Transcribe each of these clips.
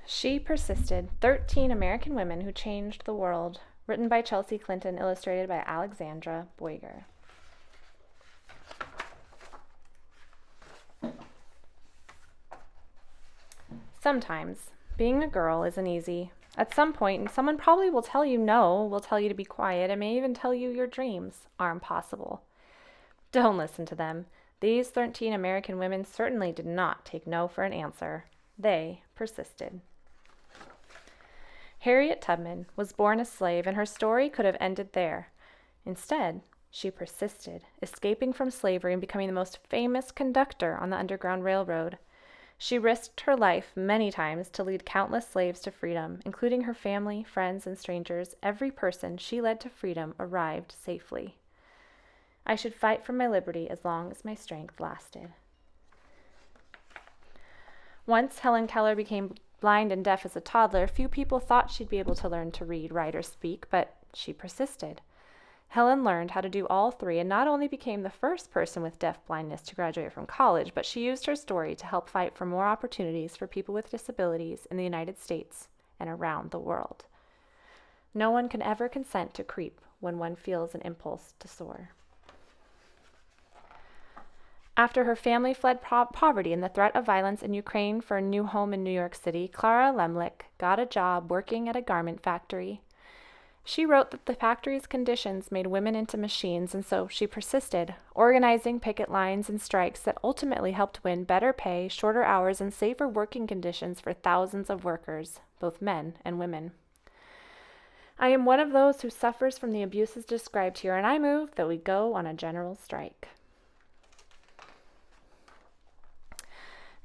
She Persisted, 13 American Women Who Changed the World, written by Chelsea Clinton, illustrated by Alexandra Boyger. Sometimes, being a girl isn't easy. At some point, someone probably will tell you no, will tell you to be quiet, and may even tell you your dreams are impossible. Don't listen to them. These 13 American women certainly did not take no for an answer. They persisted. Harriet Tubman was born a slave, and her story could have ended there. Instead, she persisted, escaping from slavery and becoming the most famous conductor on the Underground Railroad. She risked her life many times to lead countless slaves to freedom, including her family, friends, and strangers. Every person she led to freedom arrived safely. I should fight for my liberty as long as my strength lasted. Once Helen Keller became blind and deaf as a toddler, few people thought she'd be able to learn to read, write, or speak, but she persisted. Helen learned how to do all three and not only became the first person with deaf blindness to graduate from college, but she used her story to help fight for more opportunities for people with disabilities in the United States and around the world. No one can ever consent to creep when one feels an impulse to soar. After her family fled poverty and the threat of violence in Ukraine for a new home in New York City, Clara Lemlich got a job working at a garment factory. She wrote that the factory's conditions made women into machines, and so she persisted, organizing picket lines and strikes that ultimately helped win better pay, shorter hours, and safer working conditions for thousands of workers, both men and women. I am one of those who suffers from the abuses described here, and I move that we go on a general strike.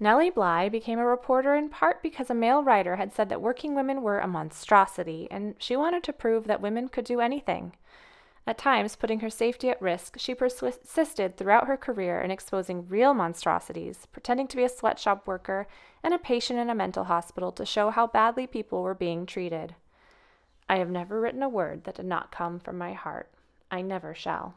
Nellie Bly became a reporter in part because a male writer had said that working women were a monstrosity, and she wanted to prove that women could do anything. At times, putting her safety at risk, she persisted throughout her career in exposing real monstrosities, pretending to be a sweatshop worker and a patient in a mental hospital to show how badly people were being treated. I have never written a word that did not come from my heart. I never shall.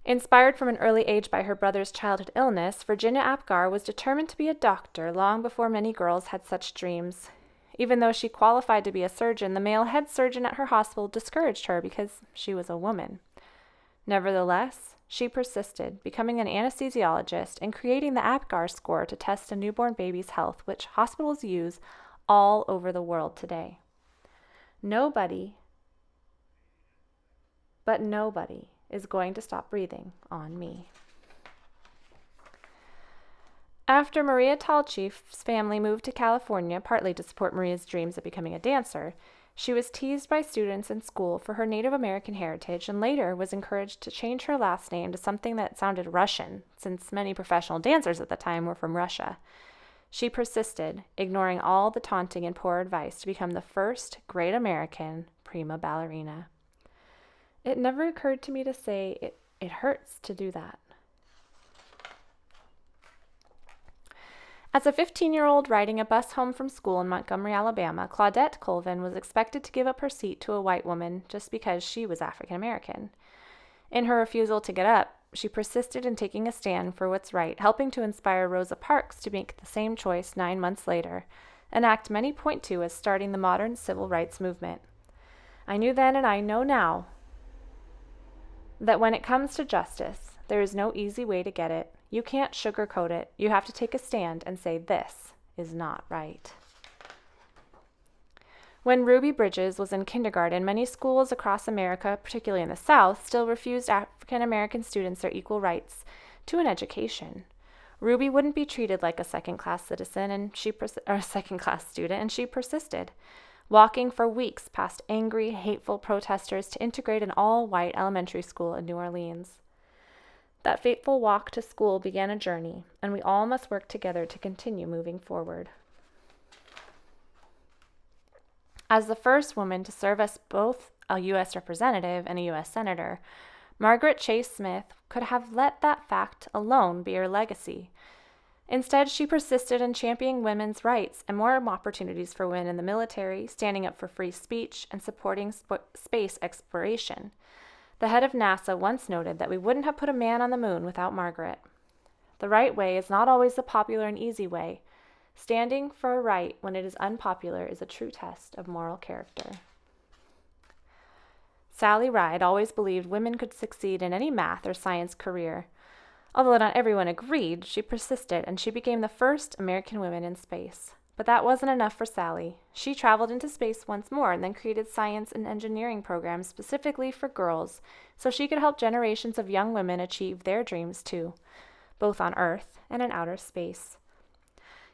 Inspired from an early age by her brother's childhood illness, Virginia Apgar was determined to be a doctor long before many girls had such dreams. Even though she qualified to be a surgeon, the male head surgeon at her hospital discouraged her because she was a woman. Nevertheless, she persisted, becoming an anesthesiologist and creating the Apgar score to test a newborn baby's health, which hospitals use all over the world today. Nobody is going to stop breathing on me. After Maria Tallchief's family moved to California, partly to support Maria's dreams of becoming a dancer, she was teased by students in school for her Native American heritage and later was encouraged to change her last name to something that sounded Russian, since many professional dancers at the time were from Russia. She persisted, ignoring all the taunting and poor advice, to become the first great American prima ballerina. It never occurred to me to say it hurts to do that. As a 15-year-old riding a bus home from school in Montgomery, Alabama, Claudette Colvin was expected to give up her seat to a white woman just because she was African American. In her refusal to get up, she persisted in taking a stand for what's right, helping to inspire Rosa Parks to make the same choice 9 months later, an act many point to as starting the modern civil rights movement. I knew then and I know now that when it comes to justice, there is no easy way to get it. You can't sugarcoat it. You have to take a stand and say, this is not right. When Ruby Bridges was in kindergarten, many schools across America, particularly in the South, still refused African American students their equal rights to an education. Ruby wouldn't be treated like a second-class citizen, or a second-class student, and she persisted, walking for weeks past angry, hateful protesters to integrate an all-white elementary school in New Orleans. That fateful walk to school began a journey, and we all must work together to continue moving forward. As the first woman to serve as both a U.S. representative and a U.S. senator, Margaret Chase Smith could have let that fact alone be her legacy. Instead, she persisted in championing women's rights and more opportunities for women in the military, standing up for free speech, and supporting space exploration. The head of NASA once noted that we wouldn't have put a man on the moon without Margaret. The right way is not always the popular and easy way. Standing for a right when it is unpopular is a true test of moral character. Sally Ride always believed women could succeed in any math or science career. Although not everyone agreed, she persisted, and she became the first American woman in space. But that wasn't enough for Sally. She traveled into space once more and then created science and engineering programs specifically for girls so she could help generations of young women achieve their dreams too, both on Earth and in outer space.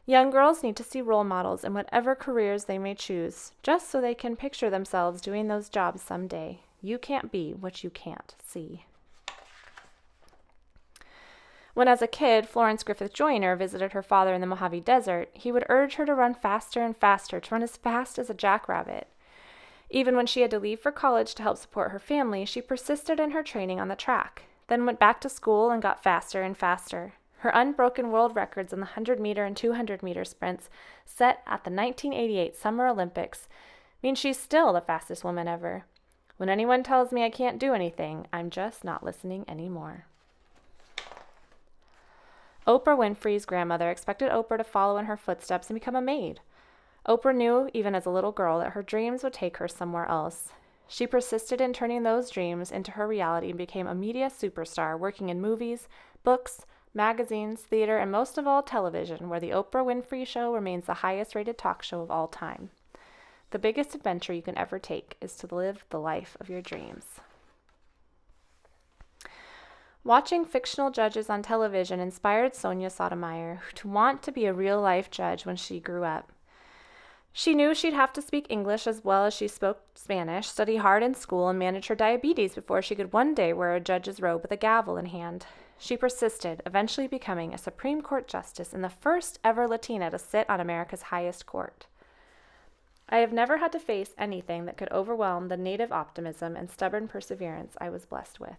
Young girls need to see role models in whatever careers they may choose, just so they can picture themselves doing those jobs someday. You can't be what you can't see. When as a kid, Florence Griffith Joyner visited her father in the Mojave Desert, he would urge her to run faster and faster, to run as fast as a jackrabbit. Even when she had to leave for college to help support her family, she persisted in her training on the track, then went back to school and got faster and faster. Her unbroken world records in the 100-meter and 200-meter sprints, set at the 1988 Summer Olympics, mean she's still the fastest woman ever. When anyone tells me I can't do anything, I'm just not listening anymore. Oprah Winfrey's grandmother expected Oprah to follow in her footsteps and become a maid. Oprah knew, even as a little girl, that her dreams would take her somewhere else. She persisted in turning those dreams into her reality and became a media superstar, working in movies, books, magazines, theater, and most of all, television, where The Oprah Winfrey Show remains the highest-rated talk show of all time. The biggest adventure you can ever take is to live the life of your dreams. Watching fictional judges on television inspired Sonia Sotomayor to want to be a real-life judge when she grew up. She knew she'd have to speak English as well as she spoke Spanish, study hard in school, and manage her diabetes before she could one day wear a judge's robe with a gavel in hand. She persisted, eventually becoming a Supreme Court justice and the first ever Latina to sit on America's highest court. I have never had to face anything that could overwhelm the native optimism and stubborn perseverance I was blessed with.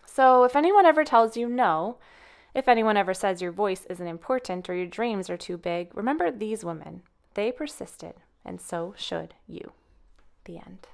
So if anyone ever tells you no, if anyone ever says your voice isn't important or your dreams are too big, remember these women. They persisted, and so should you. The end.